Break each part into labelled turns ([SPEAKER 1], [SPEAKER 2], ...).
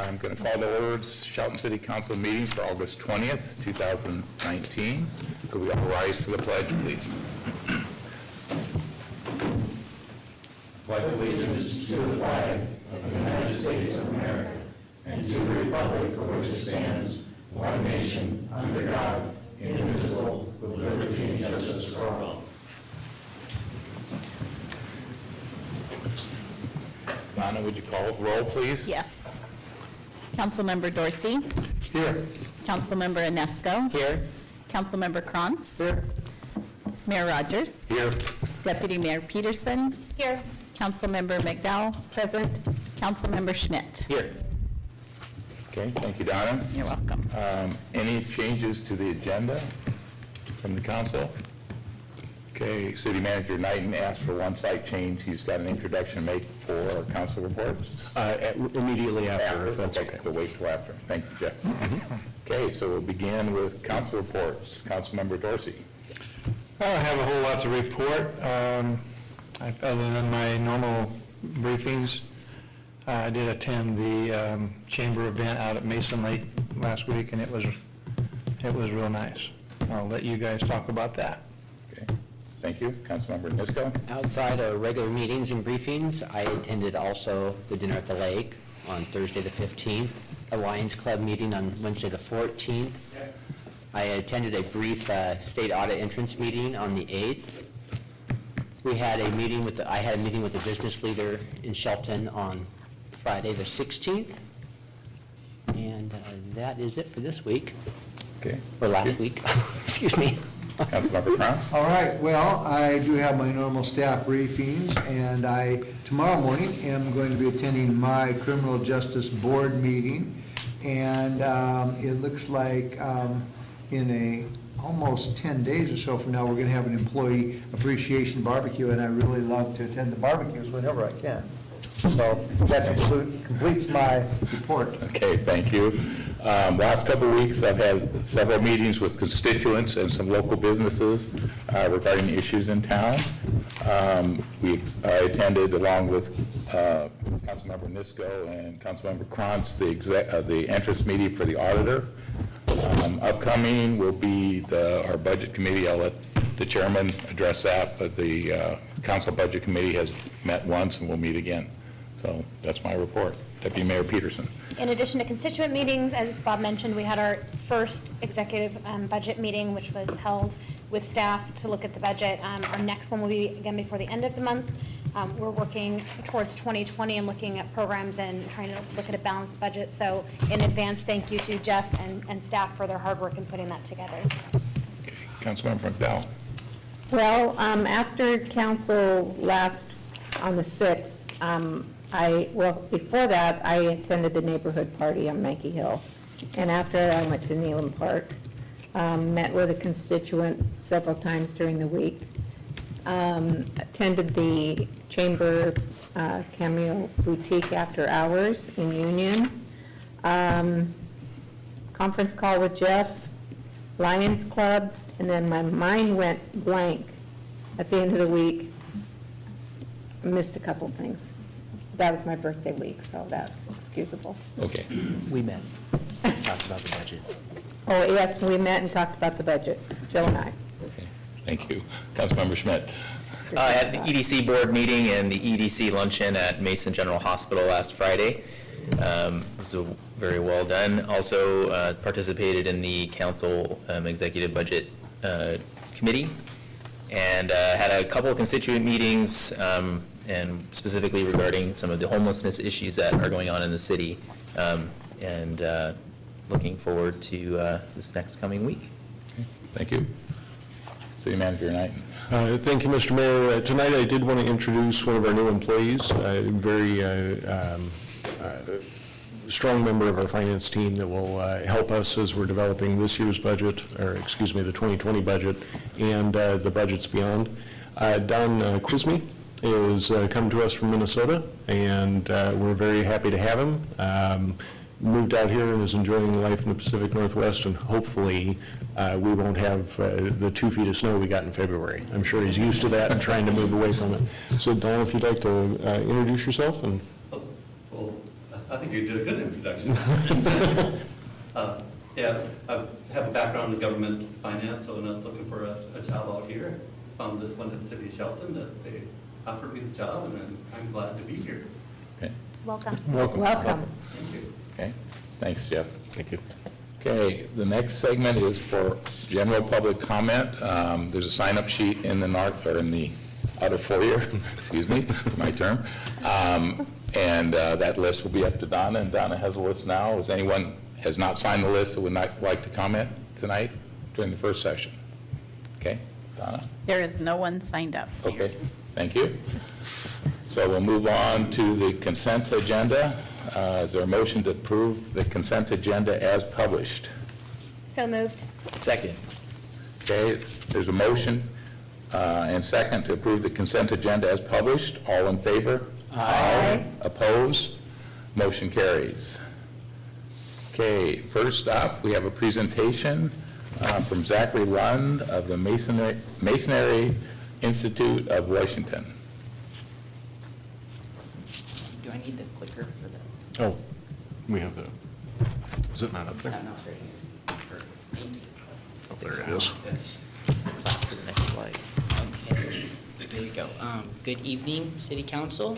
[SPEAKER 1] I'm going to call the orders Shelton City Council meeting for August 20th, 2019. Could we all rise for the pledge, please?
[SPEAKER 2] Pledge allegiance to the flag of the United States of America and to the republic for which it stands, one nation, under God, indivisible, with liberty and justice for all.
[SPEAKER 1] Donna, would you call roll, please?
[SPEAKER 3] Yes. Councilmember Dorsey.
[SPEAKER 1] Here.
[SPEAKER 3] Councilmember Inesco.
[SPEAKER 1] Here.
[SPEAKER 3] Councilmember Krantz.
[SPEAKER 1] Here.
[SPEAKER 3] Mayor Rogers.
[SPEAKER 1] Here.
[SPEAKER 3] Deputy Mayor Peterson. Here. Councilmember McDowell. Present. Councilmember Schmidt.
[SPEAKER 1] Here. Okay, thank you, Donna.
[SPEAKER 3] You're welcome.
[SPEAKER 1] Any changes to the agenda from the council? Okay, City Manager Knighton asked for one slight change. He's got an introduction to make for council reports.
[SPEAKER 4] Immediately after, if that's okay.
[SPEAKER 1] So wait till after. Thank you, Jeff. Okay, so we'll begin with council reports. Councilmember Dorsey.
[SPEAKER 4] I don't have a whole lot to report, other than my normal briefings. I did attend the chamber event out at Mason Lake last week, and it was real nice. I'll let you guys talk about that.
[SPEAKER 1] Okay, thank you. Councilmember Nisco.
[SPEAKER 5] Outside of regular meetings and briefings, I attended also the dinner at the lake on Thursday the 15th, a Lions Club meeting on Wednesday the 14th. I attended a brief state audit entrance meeting on the 8th. I had a meeting with the business leader in Shelton on Friday the 16th. And that is it for this week.
[SPEAKER 1] Okay.
[SPEAKER 5] Or last week, excuse me.
[SPEAKER 1] Councilmember Krantz.
[SPEAKER 6] All right, well, I do have my normal staff briefings, and tomorrow morning, am going to be attending my Criminal Justice Board meeting, and it looks like in almost 10 days or so from now, we're going to have an employee appreciation barbecue, and I really love to attend the barbecues whenever I can. So that completes my report.
[SPEAKER 1] Okay, thank you. Last couple of weeks, I've had several meetings with constituents and some local businesses regarding issues in town. I attended, along with Councilmember Nisco and Councilmember Krantz, the entrance meeting for the auditor. Upcoming will be our budget committee. I'll let the chairman address that, but the council budget committee has met once and will meet again. So that's my report. Deputy Mayor Peterson.
[SPEAKER 7] In addition to constituent meetings, as Bob mentioned, we had our first executive budget meeting, which was held with staff to look at the budget. Our next one will be again before the end of the month. We're working towards 2020 and looking at programs and trying to look at a balanced budget. So in advance, thank you to Jeff and staff for their hard work in putting that together.
[SPEAKER 1] Okay. Councilmember McDowell.
[SPEAKER 8] Well, after council last on the 6th, before that, I attended the neighborhood party on Mankey Hill. And after I went to Neelam Park, met with a constituent several times during the week, attended the Chamber Cameo Boutique after hours in Union, conference call with Jeff, Lions Club, and then my mind went blank at the end of the week. I missed a couple things. That was my birthday week, so that's excusable.
[SPEAKER 1] Okay.
[SPEAKER 5] We met, talked about the budget.
[SPEAKER 8] Oh, yes, we met and talked about the budget, Joe and I.
[SPEAKER 1] Okay. Thank you. Councilmember Schmidt.
[SPEAKER 9] I had the EDC board meeting and the EDC luncheon at Mason General Hospital last Friday. It was very well done. Also participated in the council executive budget committee, and had a couple of constituent meetings, and specifically regarding some of the homelessness issues that are going on in the city, and looking forward to this next coming week.
[SPEAKER 1] Okay. Thank you. City Manager Knighton.
[SPEAKER 4] Thank you, Mr. Mayor. Tonight I did want to introduce one of our new employees, a very strong member of our finance team that will help us as we're developing this year's budget, or excuse me, the 2020 budget, and the budgets beyond. Don Quizme is come to us from Minnesota, and we're very happy to have him. Moved out here and is enjoying life in the Pacific Northwest, and hopefully we won't have the 2 feet of snow we got in February. I'm sure he's used to that and trying to move away from it. So Don, if you'd like to introduce yourself. And
[SPEAKER 10] I think you did a good introduction. Yeah, I have a background in government finance, so when I was looking for a job out here, found this one at City of Shelton, that they offered me the job, and I'm glad to be here.
[SPEAKER 1] Okay.
[SPEAKER 7] Welcome.
[SPEAKER 8] Welcome.
[SPEAKER 10] Thank you.
[SPEAKER 1] Okay, thanks, Jeff.
[SPEAKER 4] Thank you.
[SPEAKER 1] Okay, the next segment is for general public comment. There's a sign-up sheet in the north, or in the outer foyer, excuse me, my term. And that list will be up to Donna, and Donna has a list now. Is anyone has not signed the list that would not like to comment tonight during the first session? Okay, Donna?
[SPEAKER 3] There is no one signed up.
[SPEAKER 1] Okay, thank you. So we'll move on to the consent agenda. Is there a motion to approve the consent agenda as published?
[SPEAKER 7] So moved.
[SPEAKER 9] Second.
[SPEAKER 1] Okay, there's a motion and second to approve the consent agenda as published. All in favor? Aye. Opposed? Motion carries. Okay, first up, we have a presentation from Zachary Lund of the Masonry Institute of Washington.
[SPEAKER 11] Do I need the clicker for that?
[SPEAKER 4] Oh, we have the, is it not up there?
[SPEAKER 11] No, it's right here. Perfect. Thank you.
[SPEAKER 4] Oh, there it is.
[SPEAKER 11] For the next slide. Okay, there you go. Good evening, City Council.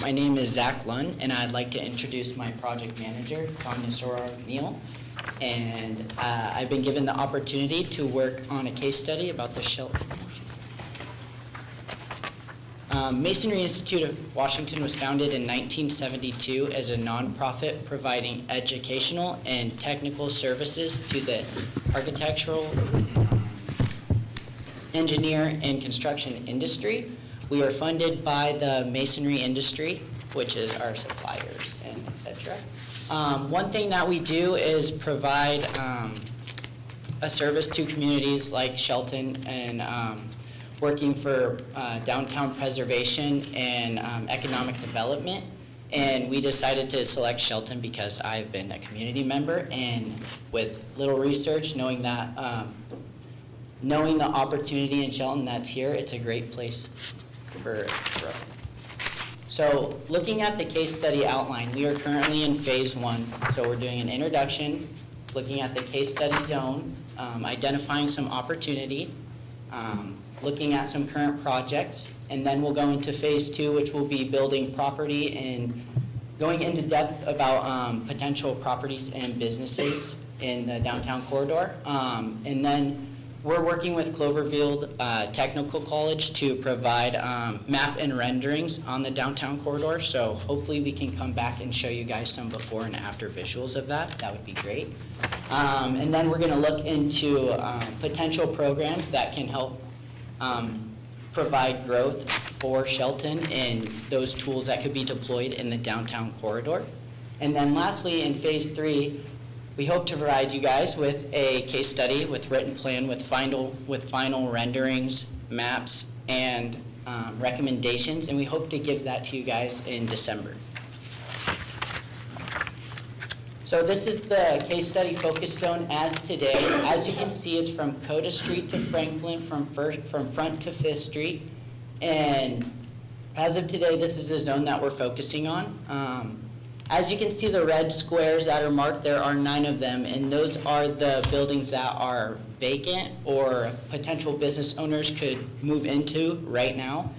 [SPEAKER 11] My name is Zach Lund, and I'd like to introduce my project manager, Tanya Sora-Neal. And I've been given the opportunity to work on a case study about the Shelton. Masonry Institute of Washington was founded in 1972 as a nonprofit providing educational and technical services to the architectural, engineer, and construction industry. We are funded by the masonry industry, which is our suppliers and et cetera. One thing that we do is provide a service to communities like Shelton and working for downtown preservation and economic development. And we decided to select Shelton because I've been a community member, and with little research, knowing that, knowing the opportunity in Shelton that's here, it's a great place for growth. So looking at the case study outline, we are currently in phase 1. So we're doing an introduction, looking at the case study zone, identifying some opportunity, looking at some current projects, and then we'll go into phase 2, which will be building property and going into depth about potential properties and businesses in the downtown corridor. And then we're working with Cloverfield Technical College to provide map and renderings on the downtown corridor. So hopefully we can come back and show you guys some before and after visuals of that. That would be great. And then we're going to look into potential programs that can help provide growth for Shelton and those tools that could be deployed in the downtown corridor. And then lastly, in phase 3, we hope to provide you guys with a case study with written plan with final renderings, maps, and recommendations, and we hope to give that to you guys in December. So this is the case study focus zone as today. As you can see, it's from Coda Street to Franklin, from Front to 5th Street. And as of today, this is the zone that we're focusing on. As you can see, the red squares that are marked, there are 9 of them, and those are the buildings that are vacant or potential business owners could move into right now.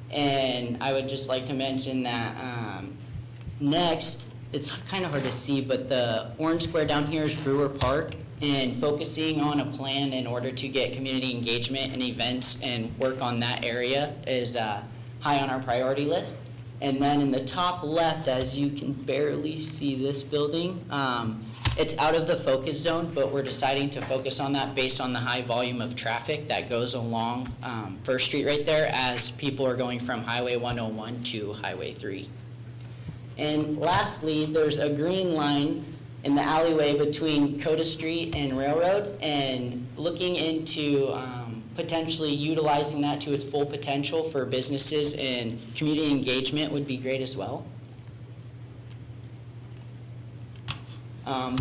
[SPEAKER 11] And I would just like to mention that next, it's kind of hard to see, but the orange square down here is Brewer Park, and focusing on a plan in order to get community engagement and events and work on that area is high on our priority list. And then in the top left, as you can barely see this building, it's out of the focus zone, but we're deciding to focus on that based on the high volume of traffic that goes along 1st Street right there as people are going from Highway 101 to Highway 3. And lastly, there's a green line in the alleyway between Coda Street and Railroad, and looking into potentially utilizing that to its full potential for businesses and community engagement would be great as well.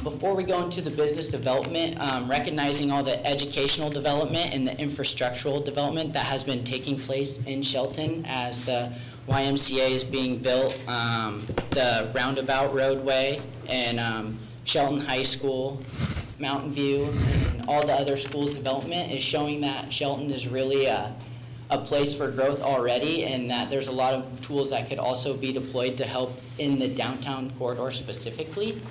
[SPEAKER 11] Before we go into the business development, recognizing all the educational development and the infrastructural development that has been taking place in Shelton as the YMCA is being built, the roundabout roadway, and Shelton High School, Mountain View, and all the other schools' development is showing that Shelton is really a place for growth already, and that there's a lot of tools that could also be deployed to help in the downtown corridor specifically.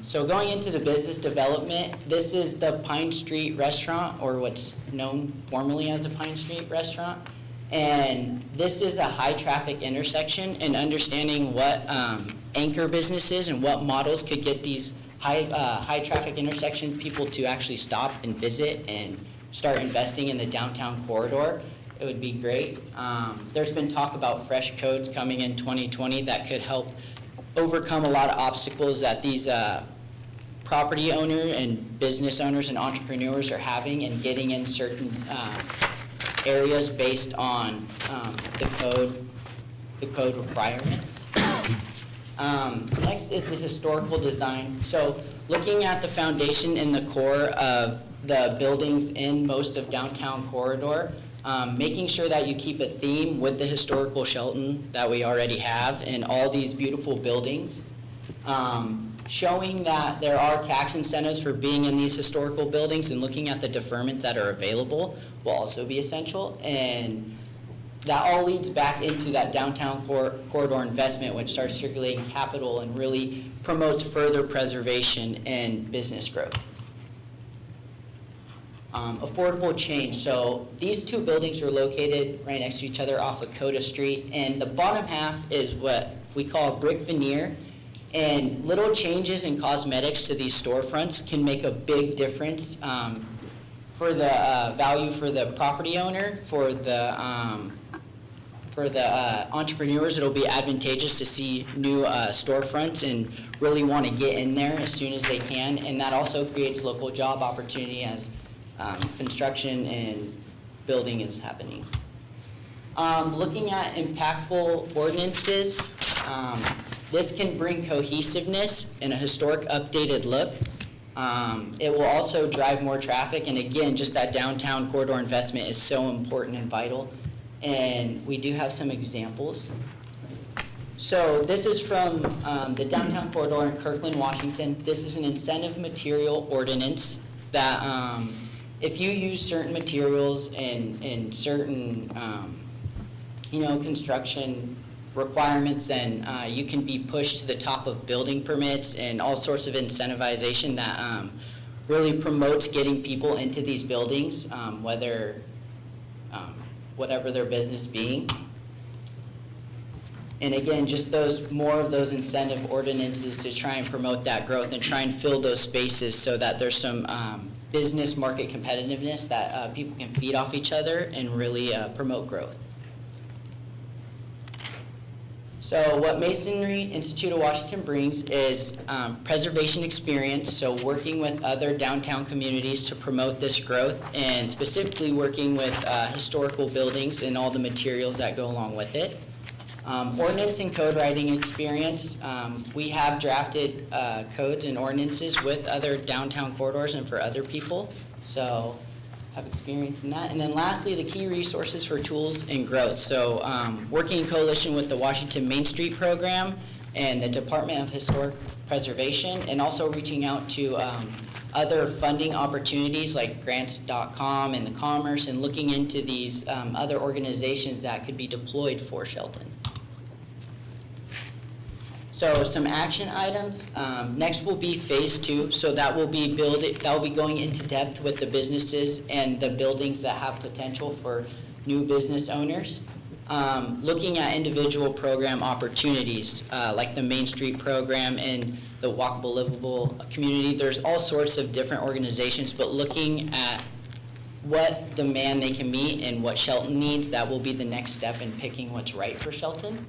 [SPEAKER 11] So going into the business development, this is the Pine Street Restaurant, or what's known formerly as the Pine Street Restaurant. And this is a high-traffic intersection, and understanding what anchor businesses and what models could get these high-traffic intersection people to actually stop and visit and start investing in the downtown corridor, it would be great. There's been talk about fresh codes coming in 2020 that could help overcome a lot of obstacles that these property owners and business owners and entrepreneurs are having in getting in certain areas based on the code requirements. Next is the historical design. So looking at the foundation and the core of the buildings in most of downtown corridor, making sure that you keep a theme with the historical Shelton that we already have in all these beautiful buildings. Showing that there are tax incentives for being in these historical buildings and looking at the deferments that are available will also be essential. And that all leads back into that downtown corridor investment, which starts circulating capital and really promotes further preservation and business growth. Affordable change. So these two buildings are located right next to each other off of Coda Street, and the bottom half is what we call brick veneer. And little changes in cosmetics to these storefronts can make a big difference for the value for the property owner, for the entrepreneurs. It'll be advantageous to see new storefronts and really want to get in there as soon as they can. And that also creates local job opportunity as construction and building is happening. Looking at impactful ordinances, this can bring cohesiveness and a historic updated look. It will also drive more traffic, and again, just that downtown corridor investment is so important and vital. And we do have some examples. So this is from the downtown corridor in Kirkland, Washington. This is an incentive material ordinance that if you use certain materials and certain construction requirements, then you can be pushed to the top of building permits and all sorts of incentivization that really promotes getting people into these buildings, whatever their business being. And again, just more of those incentive ordinances to try and promote that growth and try and fill those spaces so that there's some business market competitiveness that people can feed off each other and really promote growth. So what Masonry Institute of Washington brings is preservation experience, so working with other downtown communities to promote this growth, and specifically working with historical buildings and all the materials that go along with it. Ordinance and code writing experience. We have drafted codes and ordinances with other downtown corridors and for other people, so have experience in that. And then lastly, the key resources for tools and growth. So working in coalition with the Washington Main Street Program and the Department of Historic Preservation, and also reaching out to other funding opportunities like grants.com and the Commerce, and looking into these other organizations that could be deployed for Shelton. So some action items. Next will be phase 2. So that will be going into depth with the businesses and the buildings that have potential for new business owners. Looking at individual program opportunities, like the Main Street program and the Walkable Livable community. There's all sorts of different organizations, but looking at what demand they can meet and what Shelton needs, that will be the next step in picking what's right for Shelton.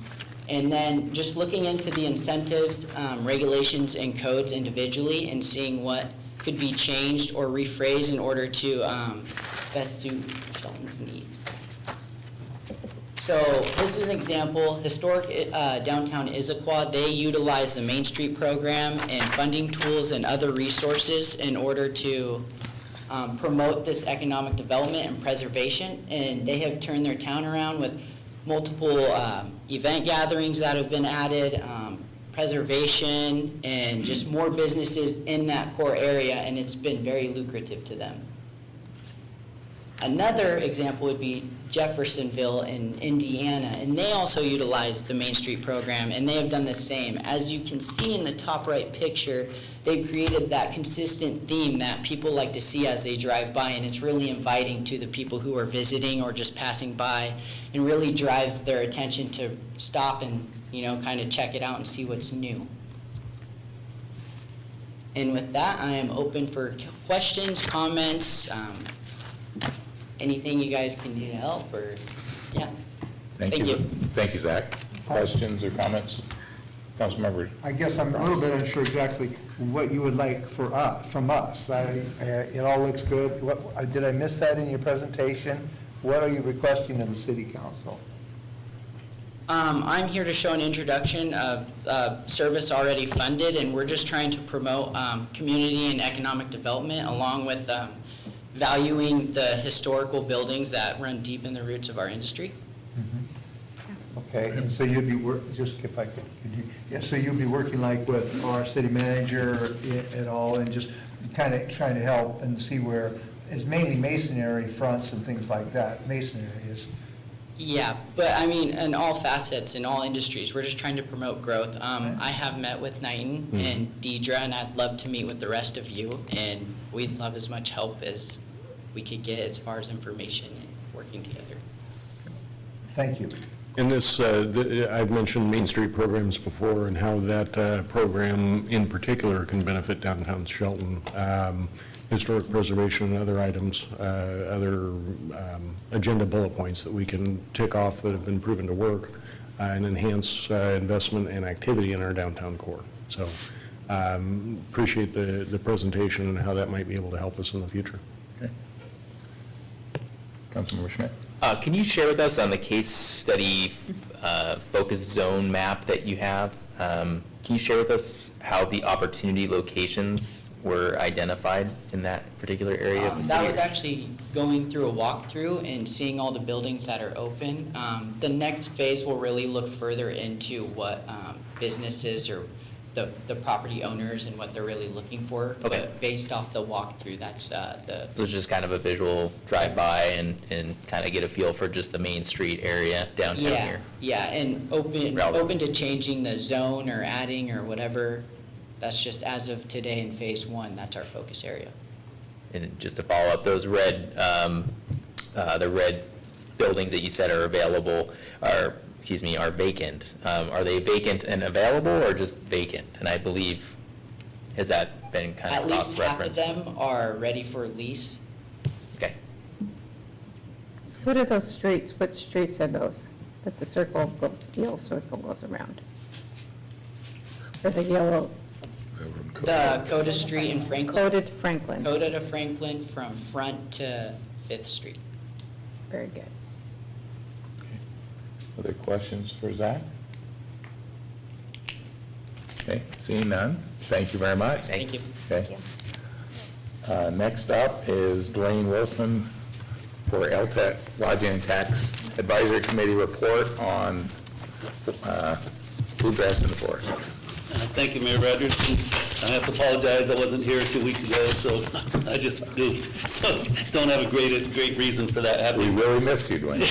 [SPEAKER 11] And then just looking into the incentives, regulations, and codes individually and seeing what could be changed or rephrased in order to best suit Shelton's needs. So this is an example. Historic Downtown Issaquah, they utilize the Main Street program and funding tools and other resources in order to promote this economic development and preservation. And they have turned their town around with multiple event gatherings that have been added, preservation, and just more businesses in that core area, and it's been very lucrative to them. Another example would be Jeffersonville in Indiana, and they also utilize the Main Street program, and they have done the same. As you can see in the top right picture, they've created that consistent theme that people like to see as they drive by, and it's really inviting to the people who are visiting or just passing by, and really drives their attention to stop and, you know, kind of check it out and see what's new. And with that, I am open for questions, comments, anything you guys can do to help, or, yeah.
[SPEAKER 1] Thank you. Thank you, Zach. Questions or comments? Councilmember?
[SPEAKER 6] I guess I'm a little bit unsure exactly what you would like from us. It all looks good. Did I miss that in your presentation? What are you requesting of the city council?
[SPEAKER 11] I'm here to show an introduction of service already funded, and we're just trying to promote community and economic development, along with valuing the historical buildings that run deep in the roots of our industry.
[SPEAKER 6] Okay, and so you'd be just if I could you, yeah, so you'd be working like with our city manager at all, and just kind of trying to help and see where it's mainly masonry fronts and things like that. Masonry is.
[SPEAKER 11] Yeah, but I mean, in all facets, in all industries, we're just trying to promote growth. I have met with Knighton and Deidre, and I'd love to meet with the rest of you, and we'd love as much help as we could get as far as information and working together.
[SPEAKER 6] Thank you.
[SPEAKER 4] And this, I've mentioned Main Street programs before and how that program in particular can benefit downtown Shelton. Historic preservation and other items, other agenda bullet points that we can tick off that have been proven to work and enhance investment and activity in our downtown core. So appreciate the presentation and how that might be able to help us in the future.
[SPEAKER 1] Okay. Councilmember Schmidt.
[SPEAKER 9] Can you share with us on the case study focus zone map that you have? Can you share with us how the opportunity locations were identified in that particular area of the city?
[SPEAKER 11] That was actually going through a walkthrough and seeing all the buildings that are open. The next phase will really look further into what businesses or the property owners and what they're really looking for.
[SPEAKER 9] Okay.
[SPEAKER 11] But based off the walkthrough, that's the...
[SPEAKER 9] So it's just kind of a visual drive-by and kind of get a feel for just the Main Street area downtown here.
[SPEAKER 11] Yeah, and open to changing the zone or adding or whatever. That's just as of today in phase one, that's our focus area.
[SPEAKER 9] And just to follow up, those red, the red buildings that you said are available are vacant. Are they vacant and available or just vacant? And I believe, has that been kind of cross-referenced?
[SPEAKER 11] At least half of them are ready for lease.
[SPEAKER 9] Okay.
[SPEAKER 8] So what are those streets? What streets are those that the circle goes, yellow circle goes around? Or the yellow?
[SPEAKER 11] The Coda Street in Franklin.
[SPEAKER 8] Coda to Franklin.
[SPEAKER 11] Coda to Franklin from Front to 5th Street.
[SPEAKER 8] Very good.
[SPEAKER 1] Other questions for Zach? Okay, seeing none, thank you very much.
[SPEAKER 11] Thank you.
[SPEAKER 1] Okay. Next up is Dwayne Wilson for LTAC Lodging and Tax Advisory Committee report on bluegrass in the forest.
[SPEAKER 12] Thank you, Mayor Rogers. I have to apologize, I wasn't here 2 weeks ago, so I just goofed. So don't have a great reason for that happening.
[SPEAKER 1] We really missed you, Dwayne.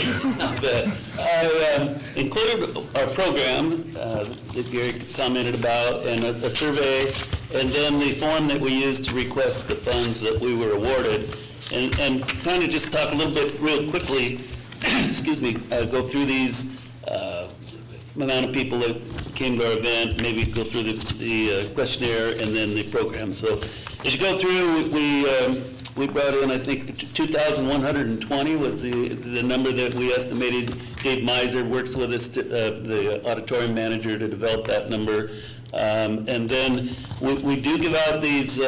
[SPEAKER 12] I included our program that Gary commented about, and a survey, and then the form that we used to request the funds that we were awarded. And kind of just talk a little bit real quickly, excuse me, go through these amount of people that came to our event, maybe go through the questionnaire and then the program. So as you go through, we brought in, I think, 2,120 was the number that we estimated. Dave Miser works with us, the auditorium manager, to develop that number. And then we do give out these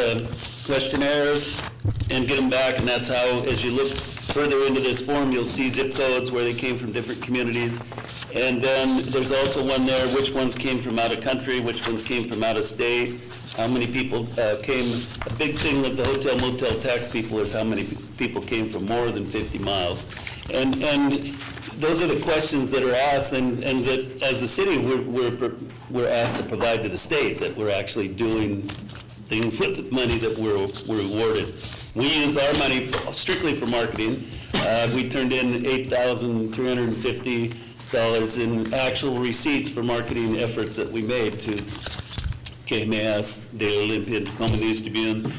[SPEAKER 12] questionnaires and get them back, and that's how, as you look further into this form, you'll see zip codes where they came from different communities. And then there's also one there, which ones came from out of country, which ones came from out of state, how many people came. A big thing with the hotel motel tax people is how many people came from more than 50 miles. And those are the questions that are asked, and that as the city, we're asked to provide to the state, that we're actually doing things with the money that we're awarded. We use our money strictly for marketing. We turned in $8,350 in actual receipts for marketing efforts that we made to KMS, Daily Olympian, Tacoma News Tribune.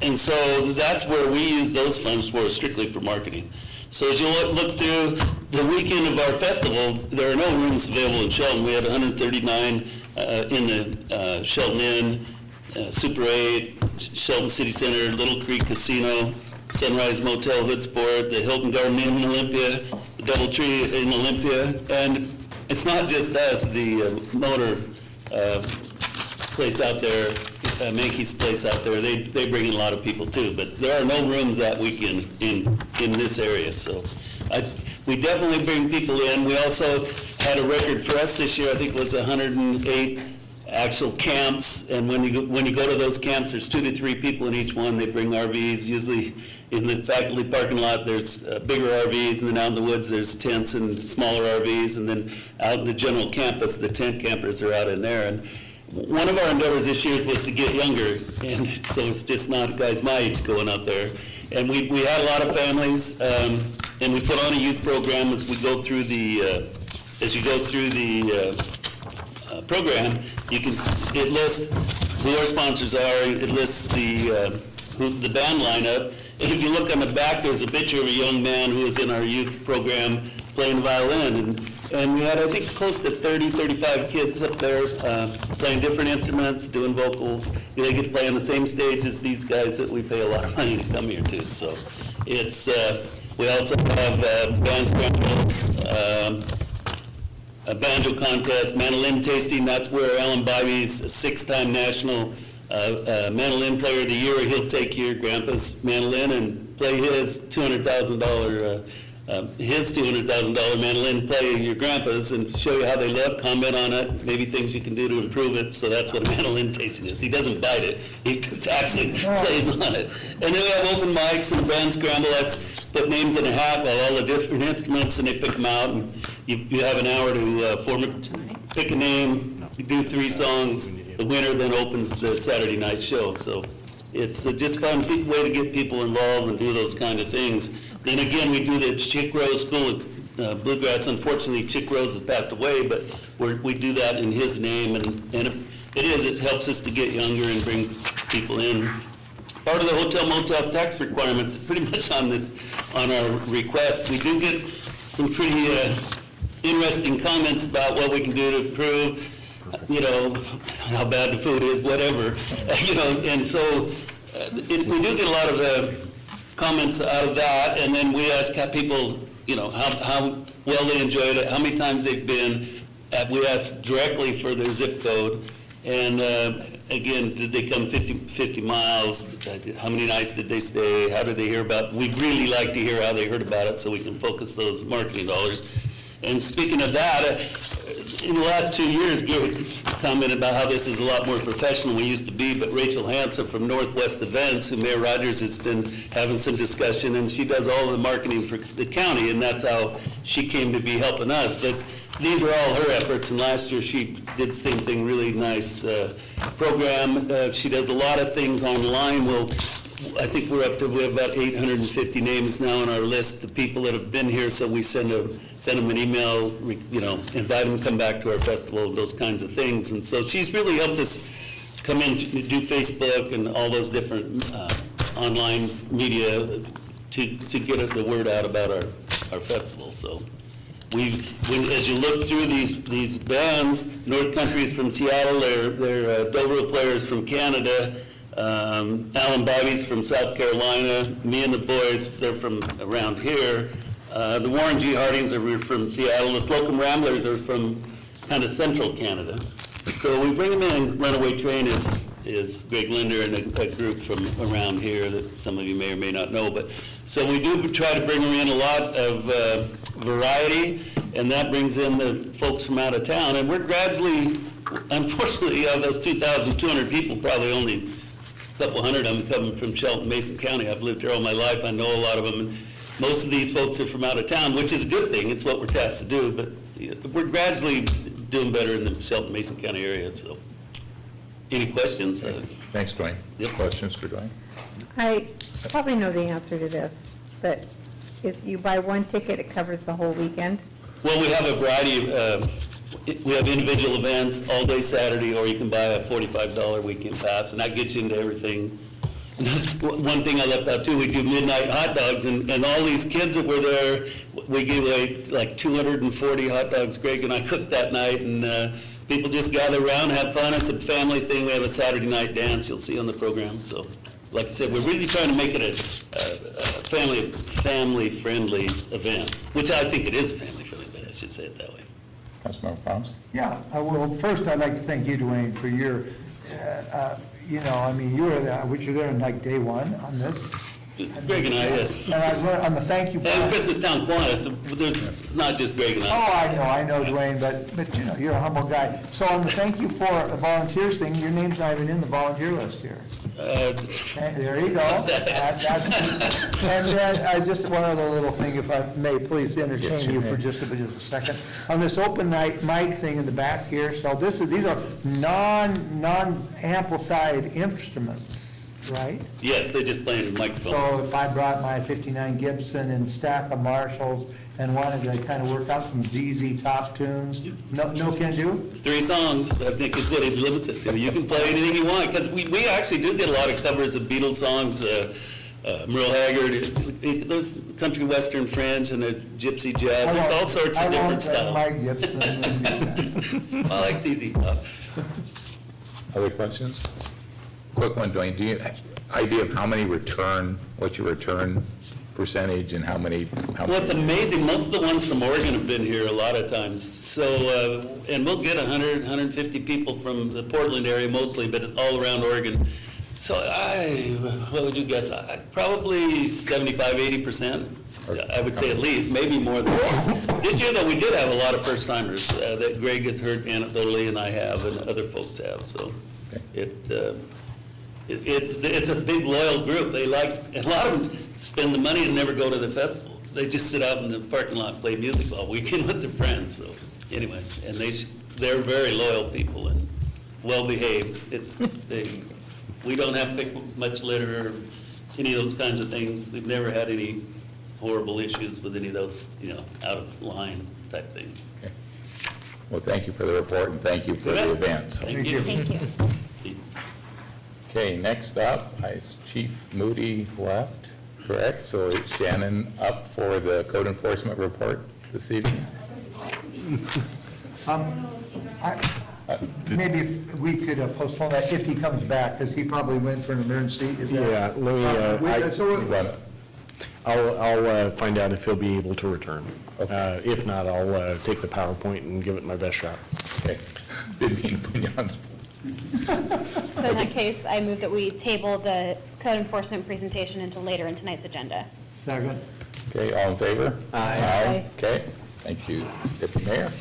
[SPEAKER 12] And so that's where we use those funds for, strictly for marketing. So as you look through the weekend of our festival, there are no rooms available in Shelton. We had 139 in the Shelton Inn, Super 8, Shelton City Center, Little Creek Casino, Sunrise Motel Hoodsport, the Hilton Garden Inn in Olympia, the Doubletree in Olympia. And it's not just us, the motor place out there, Mankey's place out there, they bring in a lot of people too, but there are no rooms that weekend in this area. So we definitely bring people in. We also had a record for us this year, I think it was 108 actual camps, and when you go to those camps, there's 2 to 3 people in each one. They bring RVs. Usually in the faculty parking lot, there's bigger RVs, and then out in the woods, there's tents and smaller RVs, and then out in the general campus, the tent campers are out in there. And one of our endeavors this year was to get younger, and so it's just not guys my age going out there. And we had a lot of families, and we put on a youth program as we go through the program. It lists who our sponsors are. It lists the band lineup. And if you look on the back, there's a picture of a young man who was in our youth program playing violin. And we had, I think, close to 30, 35 kids up there playing different instruments, doing vocals. They get to play on the same stage as these guys that we pay a lot of money to come here to. So it's, we also have band scrambles, a banjo contest, mandolin tasting. That's where Alan Bivey's a 6-time national mandolin player of the year. He'll take your grandpa's mandolin and play his $200,000 mandolin, play your grandpa's, and show you how they love, comment on it, maybe things you can do to improve it. So that's what a mandolin tasting is. He doesn't bite it, he actually plays on it. And then we have open mics and band scramble. That's put names in a hat while all the different instruments, and they pick them out, and you have an hour to pick a name, you do 3 songs. The winner then opens the Saturday night show. So it's just fun way to get people involved and do those kind of things. Then again, we do the Chick Rose School of Bluegrass. Unfortunately, Chick Rose has passed away, but we do that in his name. And it helps us to get younger and bring people in. Part of the hotel motel tax requirements is pretty much on our request. We do get some pretty interesting comments about what we can do to improve, how bad the food is, whatever, and so we do get a lot of comments out of that, and then we ask people, how well they enjoyed it, how many times they've been. We ask directly for their zip code, and again, did they come 50 miles? How many nights did they stay? How did they hear about it? We'd really like to hear how they heard about it so we can focus those marketing dollars. And speaking of that, in the last 2 years, Gary commented about how this is a lot more professional than we used to be, but Rachel Hansen from Northwest Events, who Mayor Rogers has been having some discussion, and she does all the marketing for the county, and that's how she came to be helping us. But these are all her efforts, and last year she did the same thing, really nice program. She does a lot of things online. I think we have about 850 names now on our list of people that have been here, so we send them an email, invite them to come back to our festival, those kinds of things. And so she's really helped us come in to do Facebook and all those different online media to get the word out about our festival. So as you look through these bands, North Country is from Seattle, they're dobro players from Canada, Alan Bivey's from South Carolina, me and the boys, they're from around here. The Warren G. Hardings are from Seattle. The Slocum Ramblers are from kind of central Canada. So we bring them in. Runaway Train is Greg Linder and a group from around here that some of you may or may not know. But so we do try to bring them in a lot of variety, and that brings in the folks from out of town. And we're gradually, unfortunately, of those 2,200 people, probably only a couple hundred of them come from Shelton, Mason County. I've lived here all my life. I know a lot of them. most of these folks are from out of town, which is a good thing. It's what we're tasked to do, but we're gradually doing better in the Shelton Mason County area, so. Any questions?
[SPEAKER 1] Thanks, Dwayne.
[SPEAKER 12] Yep.
[SPEAKER 1] Questions for Dwayne?
[SPEAKER 8] I probably know the answer to this, but if you buy one ticket, it covers the whole weekend?
[SPEAKER 12] Well, we have a variety of, we have individual events all day Saturday, or you can buy a $45 weekend pass, and that gets you into everything. One thing I left out too, we do midnight hot dogs, and all these kids that were there, we gave away like 240 hot dogs. Greg and I cooked that night, and people just gather around, have fun. It's a family thing. We have a Saturday night dance you'll see on the program. So, like I said, we're really trying to make it a family-friendly event, which I think it is a family-friendly event, I should say it that way.
[SPEAKER 1] Councilmember Pons?
[SPEAKER 6] Yeah, well, first I'd like to thank you, Dwayne, for your, you know, I mean, you were there, were you there in like day one on this?
[SPEAKER 12] Greg and I, yes.
[SPEAKER 6] And I learned on the thank you.
[SPEAKER 12] And Christmastown Kiwanis, it's not just Greg and I.
[SPEAKER 6] Oh, I know, Dwayne, but you know, you're a humble guy. So on the thank you for the volunteers thing, your name's not even in the volunteer list here. There you go. And then just one other little thing, if I may please entertain you for just a second. On this open night mic thing in the back here, so these are non-amplified instruments, right?
[SPEAKER 12] Yes, they just play in the microphone.
[SPEAKER 6] So if I brought my 59 Gibson and stack of Marshalls and wanted to kind of work out some ZZ Top tunes, no can do?
[SPEAKER 12] 3 songs, I think is what it limits it to. You can play anything you want, because we actually do get a lot of covers of Beatles songs, Merle Haggard, there's country western fringe and a gypsy jazz, there's all sorts of different styles.
[SPEAKER 6] I won't play my Gibson.
[SPEAKER 12] I like ZZ Top.
[SPEAKER 1] Other questions? Quick one, Dwayne. Do you have idea of what's your return percentage and how many?
[SPEAKER 12] Well, it's amazing. Most of the ones from Oregon have been here a lot of times. So, and we'll get 100, 150 people from the Portland area mostly, but all around Oregon. So what would you guess? Probably 75, 80%. I would say at least, maybe more than that. This year, though, we did have a lot of first-timers that Greg had heard anecdotally, and I have, and other folks have. So it's a big, loyal group. They like, a lot of them spend the money and never go to the festival. They just sit out in the parking lot and play music all weekend with their friends. So anyway, and they're very loyal people and well-behaved. We don't have to pick much litter or any of those kinds of things. We've never had any horrible issues with any of those, out of line type things.
[SPEAKER 1] Okay. Well, thank you for the report and thank you for the event. So.
[SPEAKER 12] Thank you.
[SPEAKER 7] Thank you.
[SPEAKER 1] Okay, next up is Chief Moody left, correct? So is Shannon up for the code enforcement report this evening?
[SPEAKER 6] Maybe if we could postpone that if he comes back, because he probably went for an emergency.
[SPEAKER 4] Yeah, let me, I'll find out if he'll be able to return.
[SPEAKER 1] Okay.
[SPEAKER 4] If not, I'll take the PowerPoint and give it my best shot.
[SPEAKER 1] Okay. Didn't mean to put you on.
[SPEAKER 7] So in that case, I move that we table the code enforcement presentation until later in tonight's agenda.
[SPEAKER 6] Second.
[SPEAKER 1] Okay, all in favor?
[SPEAKER 8] Aye.
[SPEAKER 1] Okay, thank you, Deputy Mayor.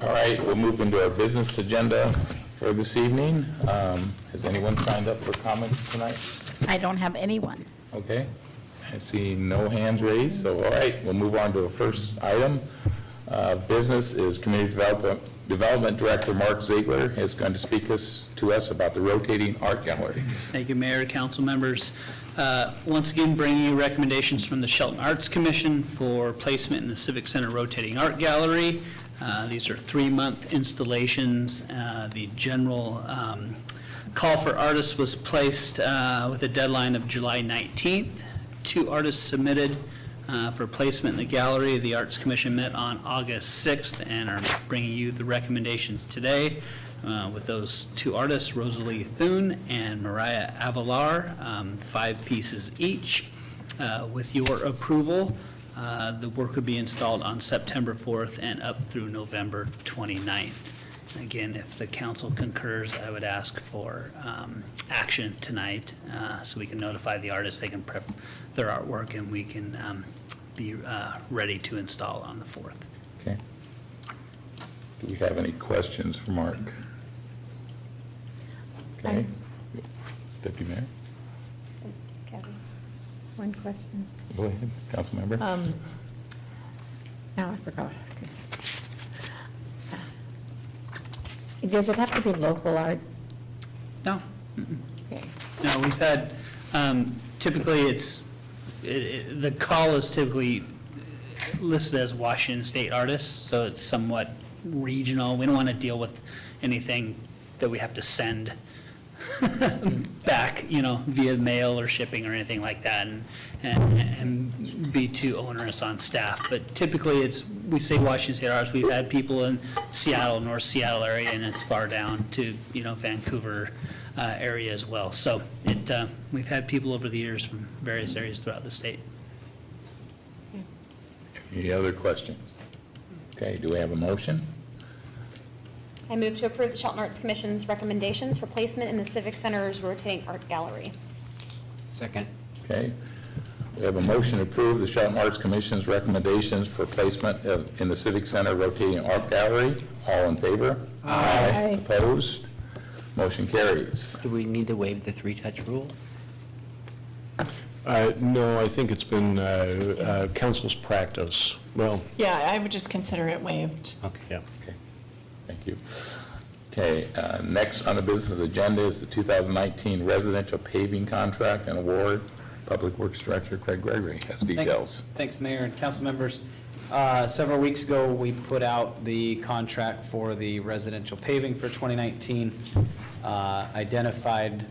[SPEAKER 1] All right, we'll move into our business agenda for this evening. Has anyone signed up for comments tonight?
[SPEAKER 3] I don't have anyone.
[SPEAKER 1] Okay, I see no hands raised, so all right, we'll move on to the first item. Business is Community Development Director Mark Ziegler is going to speak to us about the rotating art gallery.
[SPEAKER 13] Thank you, Mayor, council members. Once again, bringing you recommendations from the Shelton Arts Commission for placement in the Civic Center Rotating Art Gallery. These are 3-month installations. The general call for artists was placed with a deadline of July 19th. 2 artists submitted for placement in the gallery. The Arts Commission met on August 6th and are bringing you the recommendations today with those 2 artists, Rosalie Thune and Mariah Avalar, 5 pieces each. With your approval, the work would be installed on September 4th and up through November 29th. Again, if the council concurs, I would ask for action tonight so we can notify the artists, they can prep their artwork, and we can be ready to install on the 4th.
[SPEAKER 1] Okay. Do we have any questions for Mark? Okay. Deputy Mayor?
[SPEAKER 8] One question.
[SPEAKER 1] Go ahead, Councilmember.
[SPEAKER 8] Now I forgot what I was going to say. Does it have to be local art?
[SPEAKER 13] No.
[SPEAKER 8] Okay.
[SPEAKER 13] No, we've had, typically the call is typically listed as Washington State artists, so it's somewhat regional. We don't want to deal with anything that we have to send back, via mail or shipping or anything like that, and be too onerous on staff. But typically we say Washington State artists. We've had people in Seattle, North Seattle area, and it's far down to, Vancouver area as well. So we've had people over the years from various areas throughout the state.
[SPEAKER 1] Any other questions? Okay, do we have a motion?
[SPEAKER 7] I move to approve the Shelton Arts Commission's recommendations for placement in the Civic Center's rotating art gallery.
[SPEAKER 5] Second.
[SPEAKER 1] Okay, we have a motion to approve the Shelton Arts Commission's recommendations for placement in the Civic Center rotating art gallery. All in favor?
[SPEAKER 8] Aye.
[SPEAKER 1] Opposed? Motion carries.
[SPEAKER 5] Do we need to waive the three-touch rule?
[SPEAKER 4] No, I think it's been council's practice. Well,
[SPEAKER 14] Yeah, I would just consider it waived.
[SPEAKER 5] Okay.
[SPEAKER 4] yeah.
[SPEAKER 1] Okay, thank you. Okay, next on the business agenda is the 2019 residential paving contract and award. Public Works Director Craig Gregory has details.
[SPEAKER 15] Thanks, Mayor and council members. Several weeks ago, we put out the contract for the residential paving for 2019, identified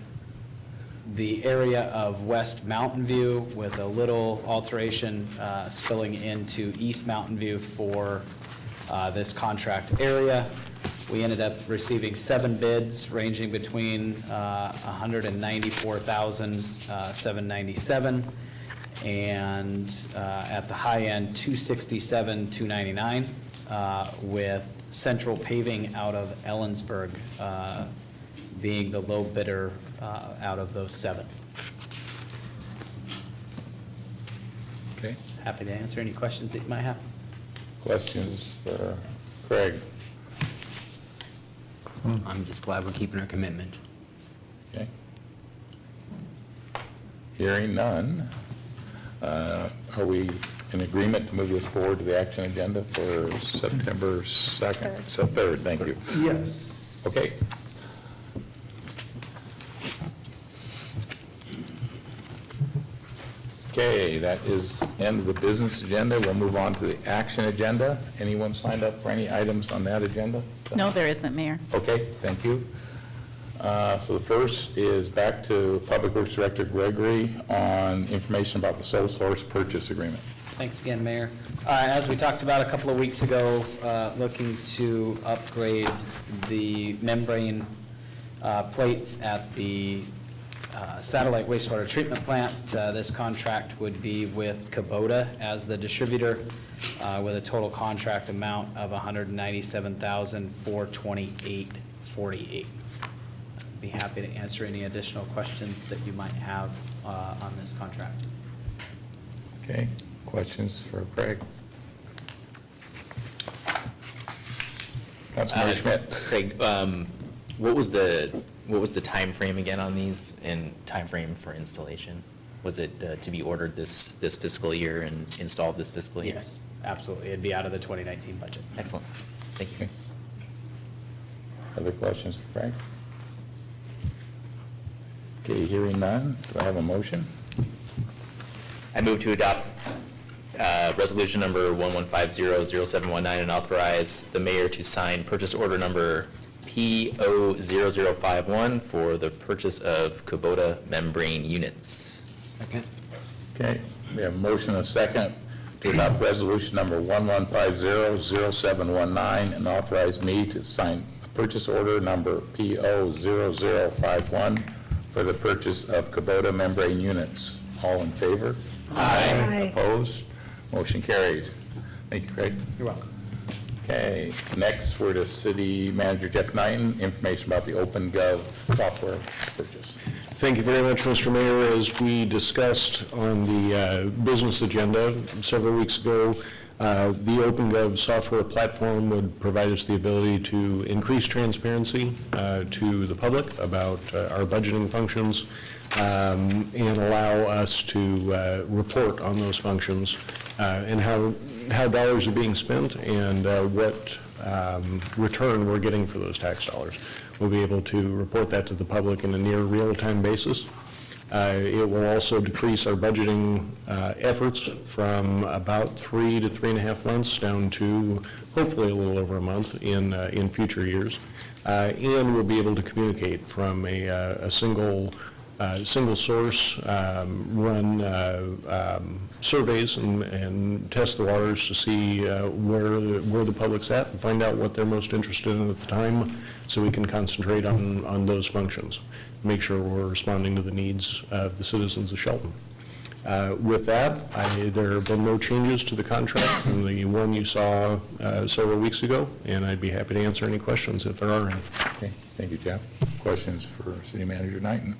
[SPEAKER 15] the area of West Mountain View with a little alteration spilling into East Mountain View for this contract area. We ended up receiving 7 bids ranging between $194,797 and at the high end, $267,299, with Central Paving out of Ellensburg being the low bidder out of those 7.
[SPEAKER 1] Okay,
[SPEAKER 15] Happy to answer any questions that you might have.
[SPEAKER 1] questions for Craig?
[SPEAKER 5] I'm just glad we're keeping our commitment.
[SPEAKER 1] Okay. Hearing none, are we in agreement to move this forward to the action agenda for September 2nd? So 3rd, thank you.
[SPEAKER 6] Yes.
[SPEAKER 1] Okay. Okay, that is the end of the business agenda. We'll move on to the action agenda. Anyone signed up for any items on that agenda?
[SPEAKER 3] No, there isn't, Mayor.
[SPEAKER 1] Okay, thank you. So the first is back to Public Works Director Gregory on information about the sole source purchase agreement.
[SPEAKER 15] Thanks again, Mayor. As we talked about a couple of weeks ago, looking to upgrade the membrane plates at the satellite wastewater treatment plant. This contract would be with Kubota as the distributor with a total contract amount of $197,428.48. Be happy to answer any additional questions that you might have on this contract.
[SPEAKER 1] Okay, questions for Craig? Councilmember Schmidt.
[SPEAKER 9] Craig, what was the time frame again on these and time frame for installation? Was it to be ordered this fiscal year and installed this fiscal year?
[SPEAKER 15] Yes, absolutely. It'd be out of the 2019 budget.
[SPEAKER 9] Excellent. Thank you.
[SPEAKER 1] Other questions for Craig? Okay, hearing none, do I have a motion?
[SPEAKER 9] I move to adopt resolution number 11500719 and authorize the mayor to sign purchase order number P00051 for the purchase of Kubota membrane units.
[SPEAKER 5] Second.
[SPEAKER 1] Okay, we have a motion and a second to adopt resolution number 11500719 and authorize me to sign purchase order number P00051 for the purchase of Kubota membrane units. All in favor?
[SPEAKER 8] Aye.
[SPEAKER 1] Opposed? Motion carries. Thank you, Craig.
[SPEAKER 15] You're welcome.
[SPEAKER 1] Okay, next we're to City Manager Jeff Knighton, information about the OpenGov software purchase.
[SPEAKER 4] Thank you very much, Mr. Mayor. As we discussed on the business agenda several weeks ago, The OpenGov software platform would provide us the ability to increase transparency to the public about our budgeting functions and allow us to report on those functions and how dollars are being spent and what return we're getting for those tax dollars. We'll be able to report that to the public in a near real-time basis. It will also decrease our budgeting efforts from about 3 to 3.5 months down to hopefully a little over a month in future years. And we'll be able to communicate from a single source, run surveys and test the waters to see where the public's at and find out what they're most interested in at the time so we can concentrate on those functions, make sure we're responding to the needs of the citizens of Shelton. With that, there have been no changes to the contract from the one you saw several weeks ago, and I'd be happy to answer any questions if there are any.
[SPEAKER 1] Okay, thank you, Jeff. Questions for City Manager Knighton?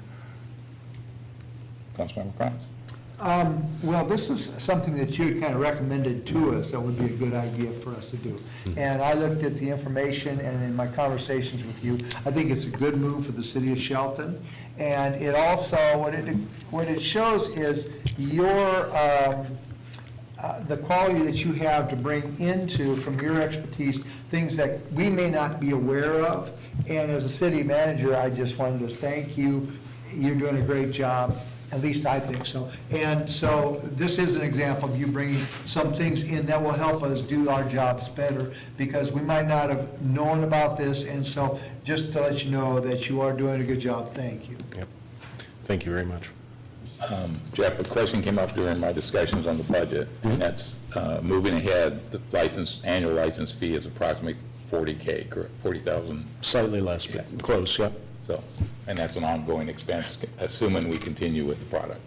[SPEAKER 1] Councilmember Kranz?
[SPEAKER 6] Well, this is something that you kind of recommended to us that would be a good idea for us to do. And I looked at the information, and in my conversations with you, I think it's a good move for the city of Shelton. And it also, what it shows is your, the quality that you have to bring into, from your expertise, things that we may not be aware of. And as a city manager, I just wanted to thank you. You're doing a great job. At least I think so. And so this is an example of you bringing some things in that will help us do our jobs better, because we might not have known about this. And so just to let you know that you are doing a good job. Thank you.
[SPEAKER 4] Yep. Thank you very much.
[SPEAKER 1] Jeff, a question came up during my discussions on the budget, and that's moving ahead, the annual license fee is approximately $40K, correct? 40,000?
[SPEAKER 4] Slightly less, but close, yep.
[SPEAKER 1] So, and that's an ongoing expense, assuming we continue with the product.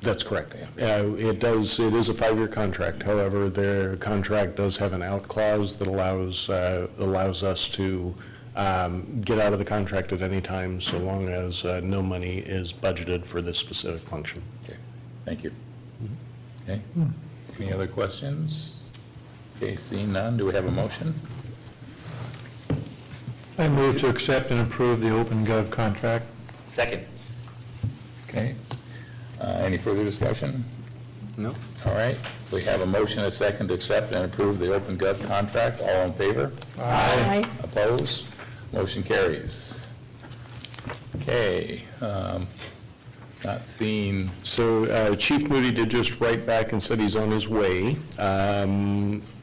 [SPEAKER 4] That's correct. It is a 5-year contract. However, their contract does have an out clause that allows us to get out of the contract at any time, so long as no money is budgeted for this specific function.
[SPEAKER 1] Okay, thank you. Okay, any other questions? Okay, seeing none, do we have a motion?
[SPEAKER 16] I move to accept and approve the OpenGov contract.
[SPEAKER 9] Second.
[SPEAKER 1] Okay. Any further discussion?
[SPEAKER 5] No.
[SPEAKER 1] All right. We have a motion, a second, to accept and approve the OpenGov contract. All in favor?
[SPEAKER 8] Aye.
[SPEAKER 1] Opposed? Motion carries. Okay. Not seeing.
[SPEAKER 4] So Chief Moody did just write back and said he's on his way.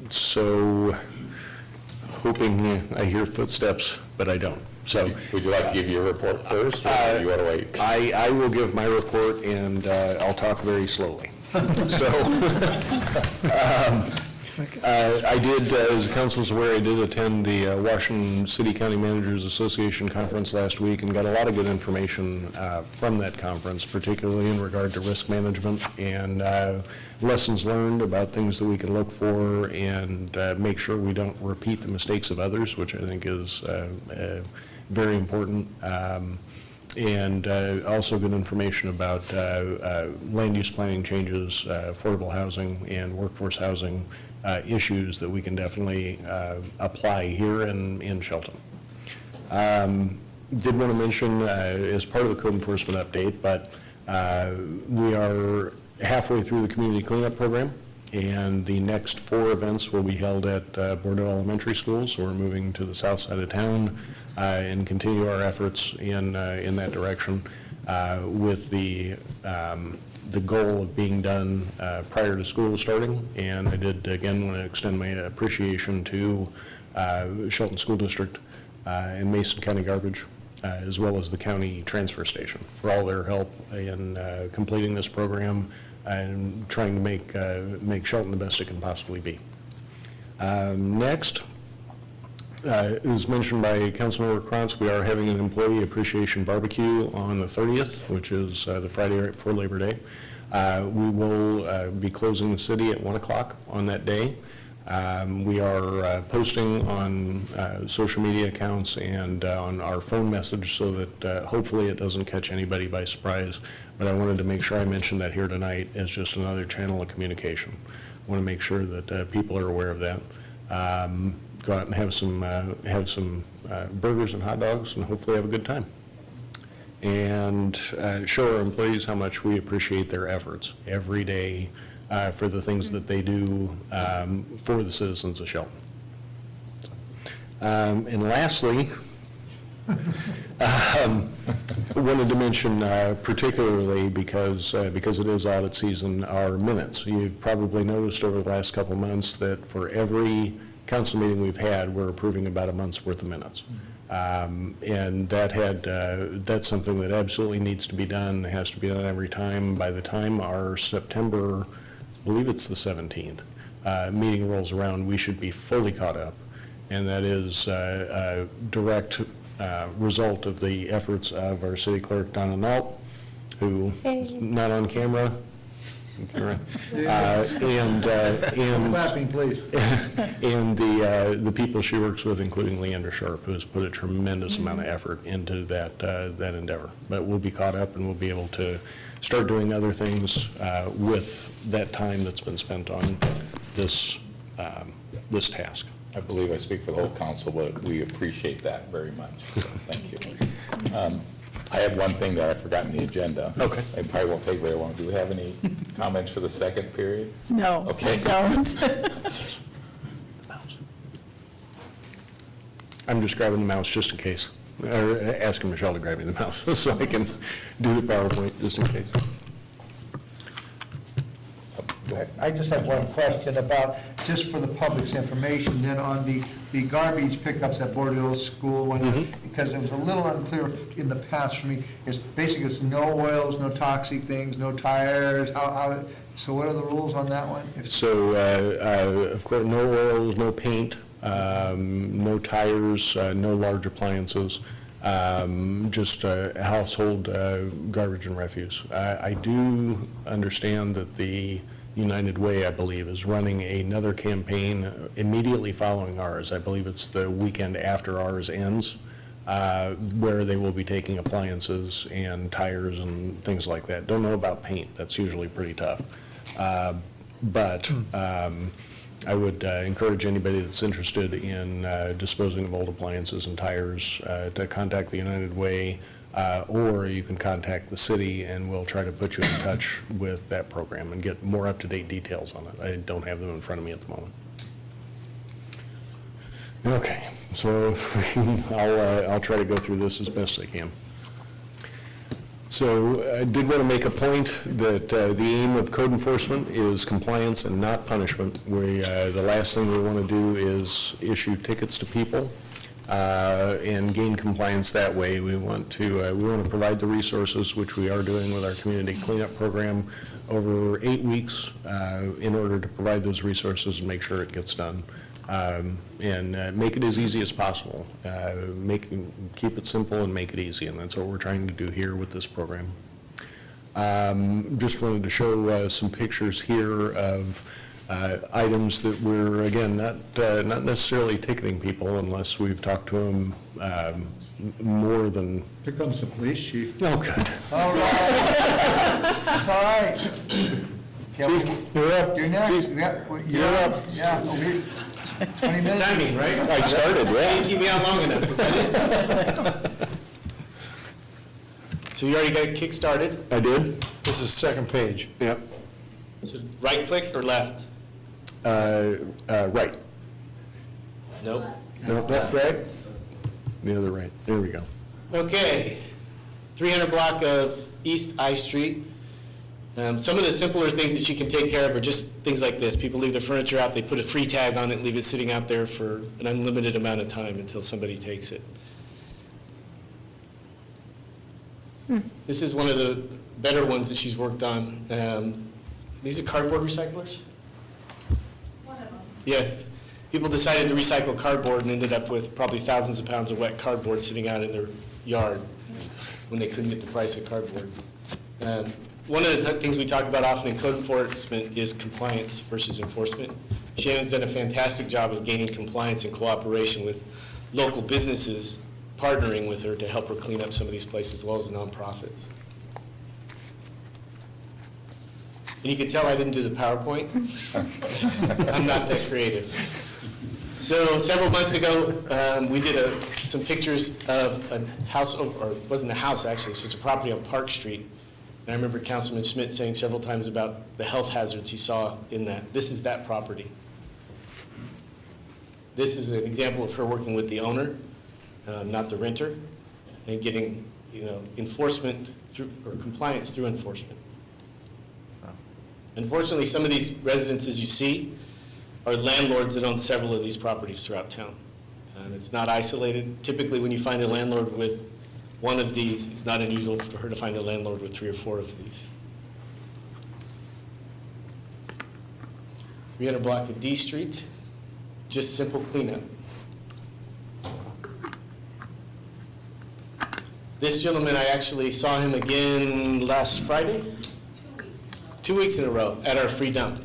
[SPEAKER 4] So hoping I hear footsteps, but I don't. So,
[SPEAKER 1] would you like to give your report first, or do you want to wait?
[SPEAKER 4] I will give my report, and I'll talk very slowly. So, I did, as the council is aware, I did attend the Washington City County Managers Association conference last week and got a lot of good information from that conference, particularly in regard to risk management and lessons learned about things that we can look for and make sure we don't repeat the mistakes of others, which I think is very important. And also good information about land use planning changes, affordable housing, and workforce housing issues that we can definitely apply here in Shelton. Did want to mention, as part of the code enforcement update, but we are halfway through the community cleanup program, and the next 4 events will be held at Bordeaux Elementary School, so we're moving to the south side of town and continue our efforts in that direction with the goal of being done prior to school starting. And I did, again, want to extend my appreciation to Shelton School District and Mason County Garbage, as well as the county transfer station, for all their help in completing this program and trying to make Shelton the best it can possibly be. Next, it was mentioned by Councilmember Krantz, we are having an employee appreciation barbecue on the 30th, which is the Friday right before Labor Day. We will be closing the city at 1 o'clock on that day. We are posting on social media accounts and on our phone message so that hopefully it doesn't catch anybody by surprise, but I wanted to make sure I mentioned that here tonight as just another channel of communication. Want to make sure that people are aware of that. Go out and have some burgers and hot dogs and hopefully have a good time. And show our employees how much we appreciate their efforts every day for the things that they do for the citizens of Shelton. And lastly, wanted to mention particularly because it is audit season, our minutes. You've probably noticed over the last couple months that for every council meeting we've had, we're approving about a month's worth of minutes. And that's something that absolutely needs to be done. It has to be done every time. By the time our September, I believe it's the 17th, meeting rolls around, we should be fully caught up. And that is a direct result of the efforts of our city clerk, Donna Nault, who is not on camera. And
[SPEAKER 6] Clapping, please.
[SPEAKER 4] And the people she works with, including Leander Sharp, who has put a tremendous amount of effort into that endeavor. But we'll be caught up and we'll be able to start doing other things with that time that's been spent on this task.
[SPEAKER 1] I believe I speak for the whole council, but we appreciate that very much. So thank you. I have one thing that I forgot in the agenda.
[SPEAKER 4] Okay.
[SPEAKER 1] I probably won't take very long. Do we have any comments for the second period?
[SPEAKER 14] No,
[SPEAKER 1] Okay.
[SPEAKER 14] I don't.
[SPEAKER 4] I'm just grabbing the mouse just in case, or asking Michelle to grab me the mouse so I can do the PowerPoint just in case.
[SPEAKER 6] I just have one question about, just for the public's information, then on the garbage pickups at Bordeaux School, because it was a little unclear in the past for me, it's basically it's no oils, no toxic things, no tires, so what are the rules on that one?
[SPEAKER 4] So, of course, no oils, no paint, no tires, no large appliances, just household garbage and refuse. I do understand that the United Way, I believe, is running another campaign immediately following ours. I believe it's the weekend after ours ends, where they will be taking appliances and tires and things like that. Don't know about paint. That's usually pretty tough. But I would encourage anybody that's interested in disposing of old appliances and tires to contact the United Way, or you can contact the city and we'll try to put you in touch with that program and get more up-to-date details on it. I don't have them in front of me at the moment. Okay, so I'll try to go through this as best I can. So I did want to make a point that the aim of code enforcement is compliance and not punishment. The last thing we want to do is issue tickets to people and gain compliance that way. We want to provide the resources, which we are doing with our community cleanup program over 8 weeks in order to provide those resources and make sure it gets done. And make it as easy as possible. Keep it simple and make it easy, and that's what we're trying to do here with this program. Just wanted to show some pictures here of items that we're, again, not necessarily ticketing people unless we've talked to them more than...
[SPEAKER 6] Here comes the police chief.
[SPEAKER 4] Oh, good.
[SPEAKER 6] All right. It's all right.
[SPEAKER 4] Chief, you're up.
[SPEAKER 6] You're next.
[SPEAKER 4] Chief,
[SPEAKER 6] You're up. Yeah. 20 minutes.
[SPEAKER 15] Timing, right?
[SPEAKER 4] I started, yeah.
[SPEAKER 15] Didn't keep me out long enough, is that it? So you already got it kick-started?
[SPEAKER 4] I did.
[SPEAKER 16] This is second page.
[SPEAKER 4] Yep.
[SPEAKER 15] So right-click or left?
[SPEAKER 4] Right.
[SPEAKER 15] Nope.
[SPEAKER 4] No, left, right? The other right. There we go.
[SPEAKER 15] Okay, 300 block of East I Street. Some of the simpler things that you can take care of are just things like this. People leave their furniture out, they put a free tag on it, leave it sitting out there for an unlimited amount of time until somebody takes it. This is one of the better ones that she's worked on. These are cardboard recyclers? One of them. Yes. People decided to recycle cardboard and ended up with probably thousands of pounds of wet cardboard sitting out in their yard when they couldn't get the price of cardboard. One of the things we talk about often in code enforcement is compliance versus enforcement. Shannon's done a fantastic job of gaining compliance and cooperation with local businesses partnering with her to help her clean up some of these places, as well as nonprofits.
[SPEAKER 17] And you can tell I didn't do the PowerPoint. I'm not that creative. So several months ago, we did some pictures of a house, or it wasn't a house actually, it's just a property on Park Street. And I remember Councilman Schmidt saying several times about the health hazards he saw in that. This is that property. This is an example of her working with the owner, not the renter, and getting, enforcement through, or compliance through enforcement. Unfortunately, some of these residences you see are landlords that own several of these properties throughout town. And it's not isolated. Typically, when you find a landlord with one of these, it's not unusual for her to find a landlord with 3 or 4 of these. 300 block of D Street, just simple cleanup. This gentleman, I actually saw him again last Friday? 2 weeks in a row at our free dump.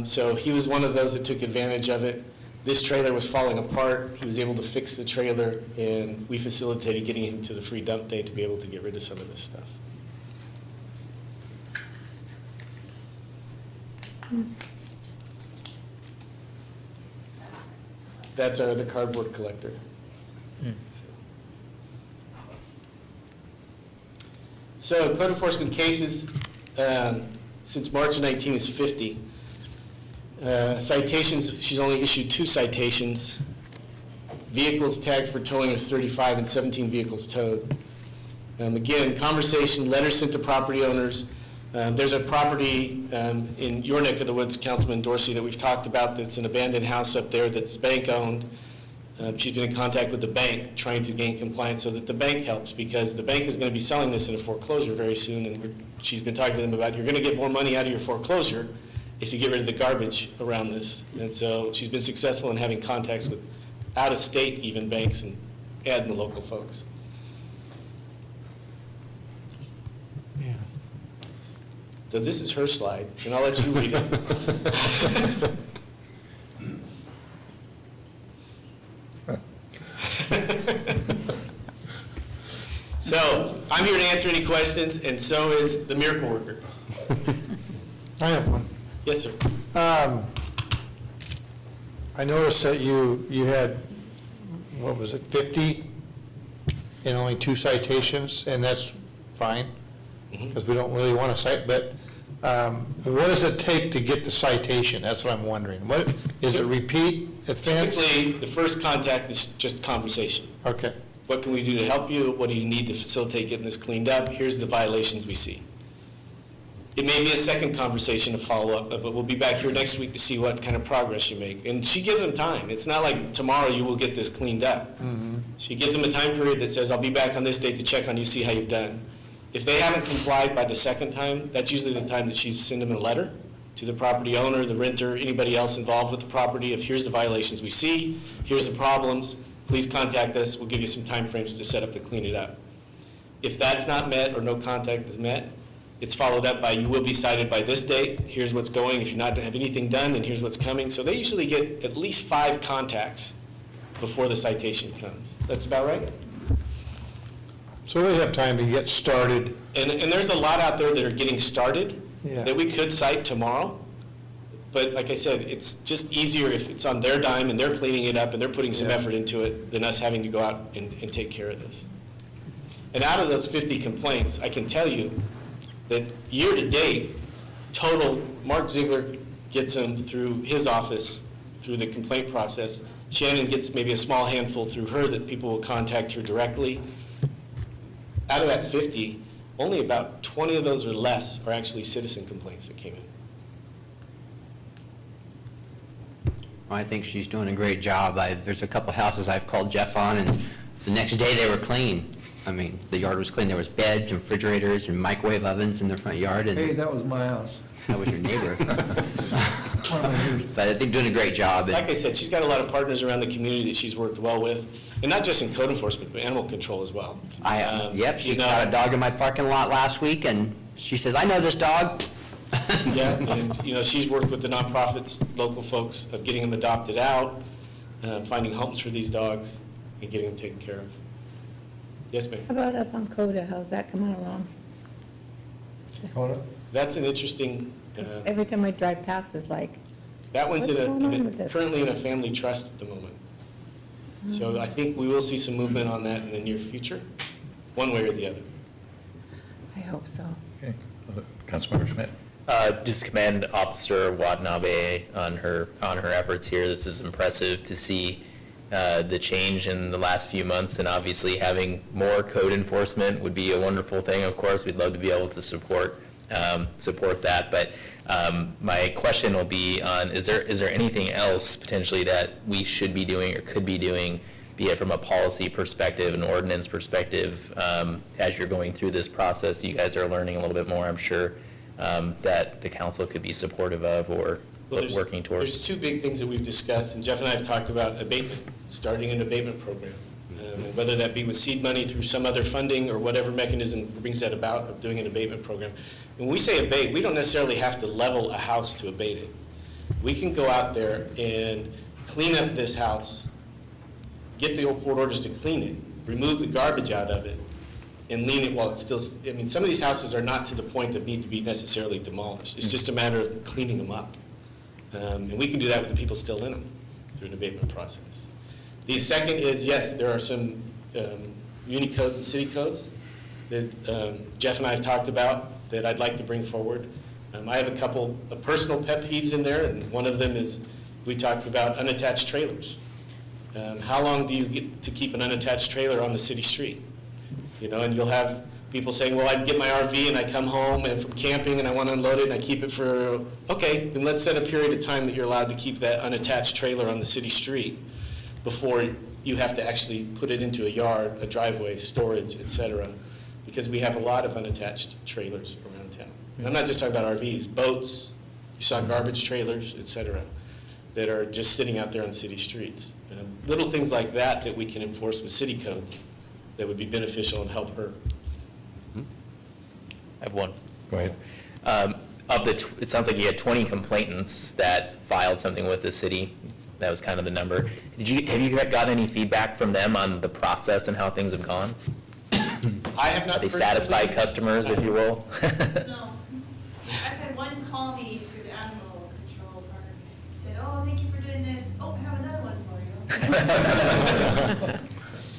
[SPEAKER 17] So he was one of those that took advantage of it. This trailer was falling apart. He was able to fix the trailer, and we facilitated getting him to the free dump day to be able to get rid of some of this stuff. That's our other cardboard collector. So code enforcement cases, since March 19 is 50. Citations, she's only issued 2 citations. Vehicles tagged for towing is 35 and 17 vehicles towed. Again, conversation, letters sent to property owners. There's a property in your neck of the woods, Councilman Dorsey, that we've talked about that's an abandoned house up there that's bank owned. She's been in contact with the bank trying to gain compliance so that the bank helps, because the bank is going to be selling this in a foreclosure very soon, and she's been talking to them about, you're going to get more money out of your foreclosure if you get rid of the garbage around this. And so she's been successful in having contacts with out-of-state even banks and adding the local folks.
[SPEAKER 16] Yeah.
[SPEAKER 17] So this is her slide, and I'll let you read it. So I'm here to answer any questions, and so is the miracle worker.
[SPEAKER 16] I have one.
[SPEAKER 17] Yes, sir.
[SPEAKER 16] I noticed that you had, what was it, 50 and only 2 citations, and that's fine, because we don't really want to cite, but what does it take to get the citation? That's what I'm wondering. What, is it repeat offense?
[SPEAKER 17] Typically, the first contact is just conversation.
[SPEAKER 16] Okay.
[SPEAKER 17] What can we do to help you? What do you need to facilitate getting this cleaned up? Here's the violations we see. It may be a second conversation to follow up, but we'll be back here next week to see what kind of progress you make. And she gives them time. It's not like tomorrow you will get this cleaned up. She gives them a time period that says, I'll be back on this date to check on you, see how you've done. If they haven't complied by the second time, that's usually the time that she's sending them a letter to the property owner, the renter, anybody else involved with the property of, here's the violations we see, here's the problems, please contact us, we'll give you some time frames to set up to clean it up. If that's not met or no contact is met, it's followed up by, you will be cited by this date, here's what's going, if you're not to have anything done, then here's what's coming. So they usually get at least 5 contacts before the citation comes. That's about right?
[SPEAKER 16] So they have time to get started.
[SPEAKER 17] And there's a lot out there that are getting started that we could cite tomorrow. But like I said, it's just easier if it's on their dime and they're cleaning it up and they're putting some effort into it than us having to go out and take care of this. And out of those 50 complaints, I can tell you that year to date, total, Mark Ziegler gets them through his office, through the complaint process. Shannon gets maybe a small handful through her that people will contact her directly. Out of that 50, only about 20 of those or less are actually citizen complaints that came in.
[SPEAKER 5] Well, I think she's doing a great job. There's a couple houses I've called Jeff on, and the next day they were clean. I mean, the yard was clean. There was beds and refrigerators and microwave ovens in their front yard. And
[SPEAKER 6] Hey, that was my house.
[SPEAKER 5] that was your neighbor. But I think doing a great job.
[SPEAKER 17] Like I said, she's got a lot of partners around the community that she's worked well with, and not just in code enforcement, but animal control as well.
[SPEAKER 5] Yep, she caught a dog in my parking lot last week, and she says, I know this dog.
[SPEAKER 17] Yeah, and she's worked with the nonprofits, local folks, of getting them adopted out, finding homes for these dogs, and getting them taken care of. Yes, ma'am?
[SPEAKER 8] How about up on Coda? How's that coming along?
[SPEAKER 16] Coda?
[SPEAKER 17] That's an interesting,
[SPEAKER 8] Every time I drive past, it's like,
[SPEAKER 17] that one's
[SPEAKER 8] What's going on with this?
[SPEAKER 17] currently in a family trust at the moment. So I think we will see some movement on that in the near future, one way or the other.
[SPEAKER 8] I hope so.
[SPEAKER 1] Okay. Councilmember Schmidt.
[SPEAKER 9] Just commend Officer Watanabe on her efforts here. This is impressive to see the change in the last few months, and obviously having more code enforcement would be a wonderful thing. Of course, we'd love to be able to support that. But my question will be on: is there anything else potentially that we should be doing or could be doing, be it from a policy perspective, an ordinance perspective, as you're going through this process? You guys are learning a little bit more, I'm sure, that the council could be supportive of or working towards.
[SPEAKER 17] There's two big things that we've discussed, and Jeff and I have talked about abatement, starting an abatement program. And whether that be with seed money through some other funding or whatever mechanism brings that about, of doing an abatement program. When we say abate, we don't necessarily have to level a house to abate it. We can go out there and clean up this house, get the court orders to clean it, remove the garbage out of it, and lean it while it's still, I mean, some of these houses are not to the point that need to be necessarily demolished. It's just a matter of cleaning them up. And we can do that with the people still in them through an abatement process. The second is, yes, there are some muni codes and city codes that Jeff and I have talked about that I'd like to bring forward. I have a couple of personal pet peeves in there, and one of them is we talked about unattached trailers. How long do you get to keep an unattached trailer on the city street? You know, and you'll have people saying, well, I get my RV and I come home and from camping and I want to unload it and I keep it for, okay, then let's set a period of time that you're allowed to keep that unattached trailer on the city street before you have to actually put it into a yard, a driveway, storage, et cetera, because we have a lot of unattached trailers around town. And I'm not just talking about RVs, boats, you saw garbage trailers, et cetera, that are just sitting out there on city streets. Little things like that that we can enforce with city codes that would be beneficial and help her.
[SPEAKER 9] I have one.
[SPEAKER 1] Go ahead.
[SPEAKER 9] It sounds like you had 20 complainants that filed something with the city. That was kind of the number. Have you got any feedback from them on the process and how things have gone?
[SPEAKER 17] I have not.
[SPEAKER 9] Are they satisfied customers, if you will?
[SPEAKER 18] No. I've had one call me through the animal control part, said, oh, thank you for doing this. Oh, I have another one for you.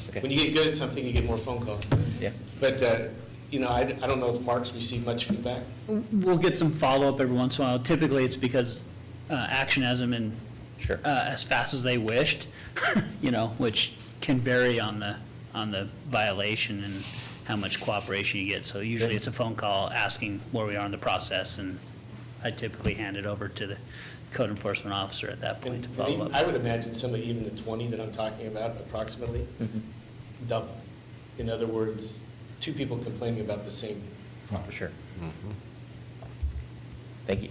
[SPEAKER 17] Okay. When you get good at something, you get more phone calls.
[SPEAKER 9] Yeah.
[SPEAKER 17] But, you know, I don't know if Mark's received much feedback.
[SPEAKER 13] We'll get some follow-up every once in a while. Typically, it's because action hasn't been
[SPEAKER 9] sure.
[SPEAKER 13] As fast as they wished, you know, which can vary on the violation and how much cooperation you get. So usually it's a phone call asking where we are in the process, and I typically hand it over to the code enforcement officer at that point to follow up.
[SPEAKER 17] I would imagine some of even the 20 that I'm talking about approximately double. In other words, 2 people complaining about the same.
[SPEAKER 9] Oh, for sure. Thank you.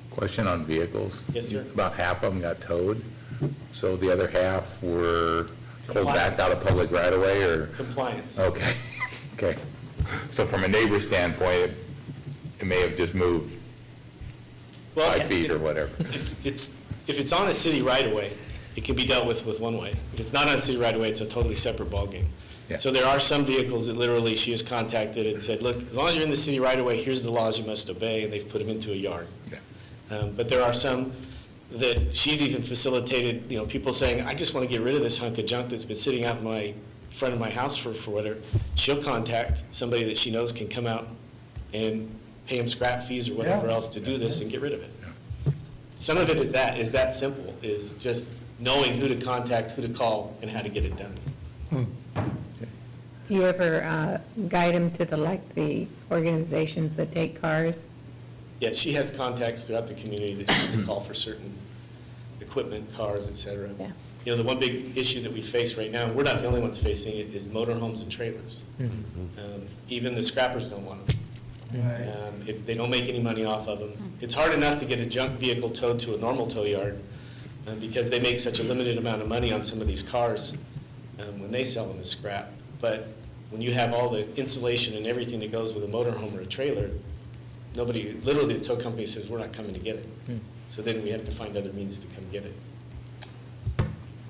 [SPEAKER 1] Question on vehicles.
[SPEAKER 17] Yes, sir.
[SPEAKER 1] About half of them got towed, so the other half were pulled back out of public right away, or?
[SPEAKER 17] Compliance.
[SPEAKER 1] Okay, okay. So from a neighbor standpoint, it may have just moved 5 feet or whatever.
[SPEAKER 17] If it's on a city right-of-way, it can be dealt with one way. If it's not on a city right-of-way, it's a totally separate ballgame.
[SPEAKER 1] Yeah.
[SPEAKER 17] So there are some vehicles that literally she has contacted and said, look, as long as you're in the city right-of-way, here's the laws you must obey, and they've put them into a yard.
[SPEAKER 1] Yeah.
[SPEAKER 17] But there are some that she's even facilitated, you know, people saying, I just want to get rid of this hunk of junk that's been sitting out in my front of my house for whatever. She'll contact somebody that she knows can come out and pay them scrap fees or whatever else to do this and get rid of it. Some of it is that simple, is just knowing who to contact, who to call, and how to get it done.
[SPEAKER 8] Do you ever guide them to the organizations that take cars?
[SPEAKER 17] Yeah, she has contacts throughout the community that she can call for certain equipment, cars, et cetera.
[SPEAKER 8] Yeah.
[SPEAKER 17] You know, the one big issue that we face right now, we're not the only ones facing it, is motorhomes and trailers. Even the scrappers don't want them. They don't make any money off of them. It's hard enough to get a junk vehicle towed to a normal tow yard because they make such a limited amount of money on some of these cars when they sell them as scrap. But when you have all the insulation and everything that goes with a motorhome or a trailer, nobody, literally the tow company says, we're not coming to get it. So then we have to find other means to come get it.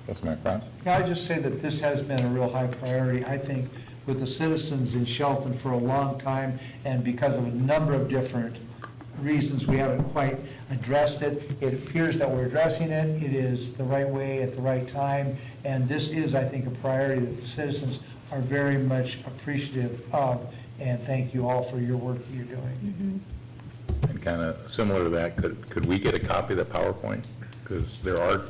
[SPEAKER 1] Councilman Cron?
[SPEAKER 6] Can I just say that this has been a real high priority? I think with the citizens in Shelton for a long time, and because of a number of different reasons, we haven't quite addressed it. It appears that we're addressing it. It is the right way at the right time, and this is, I think, a priority that the citizens are very much appreciative of, and thank you all for your work you're doing.
[SPEAKER 1] And kind of similar to that, could we get a copy of the PowerPoint? Because there are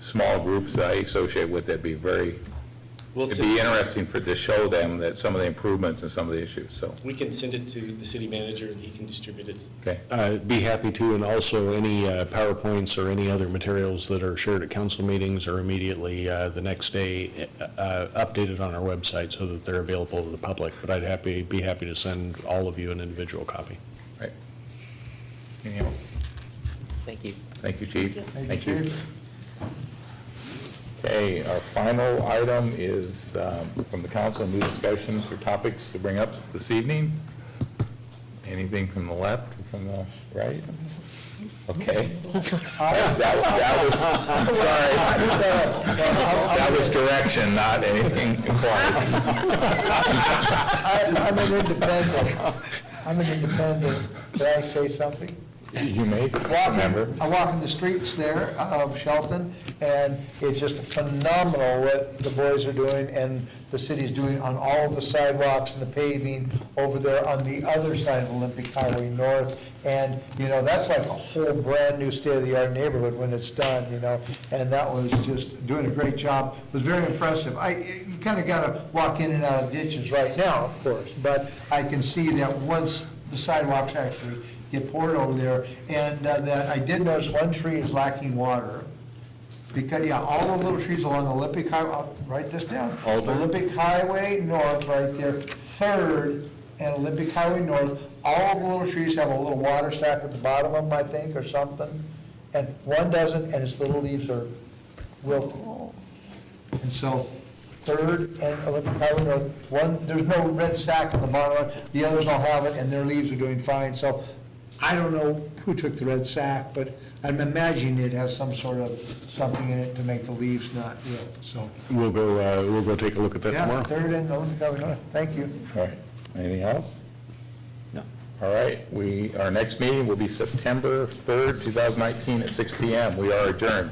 [SPEAKER 1] small groups that I associate with that'd be it'd be interesting to show them that some of the improvements and some of the issues, so.
[SPEAKER 17] We can send it to the city manager and he can distribute it.
[SPEAKER 1] Okay.
[SPEAKER 4] Be happy to, and also any PowerPoints or any other materials that are shared at council meetings are immediately the next day updated on our website so that they're available to the public. But I'd be happy to send all of you an individual copy.
[SPEAKER 1] Right. Anything else?
[SPEAKER 5] Thank you.
[SPEAKER 1] Thank you, Chief.
[SPEAKER 6] Thank you, Chief.
[SPEAKER 1] Okay, our final item is from the council, new discussions or topics to bring up this evening. Anything from the left or from the right? Okay. That was direction, not anything important.
[SPEAKER 6] I'm an independent. Did I say something?
[SPEAKER 1] You may remember.
[SPEAKER 6] I walk in the streets there of Shelton, and it's just phenomenal what the boys are doing and the city's doing on all of the sidewalks and the paving over there on the other side of Olympic Highway North. And, that's like a whole brand-new state-of-the-art neighborhood when it's done, and that was just doing a great job. It was very impressive. You kind of got to walk in and out of ditches right now, of course, but I can see that once the sidewalks actually get poured over there, and that I did notice one tree is lacking water, because, all the little trees along Olympic Highway, I'll write this down. Olympic Highway North, right there, 3rd and Olympic Highway North, all the little trees have a little water sack at the bottom of them, I think, or something, and one doesn't, and its little leaves are wilted. And so, 3rd and Olympic Highway North, there's no red sack on the bottom, the others all have it, and their leaves are doing fine. So I don't know who took the red sack, but I'm imagining it has some sort of something in it to make the leaves not wilt, so.
[SPEAKER 4] We'll go take a look at that tomorrow.
[SPEAKER 6] 3rd and Olympic Highway North, thank you.
[SPEAKER 1] All right, anything else?
[SPEAKER 5] No.
[SPEAKER 1] All right, our next meeting will be September 3rd, 2019 at 6 p.m. We are adjourned.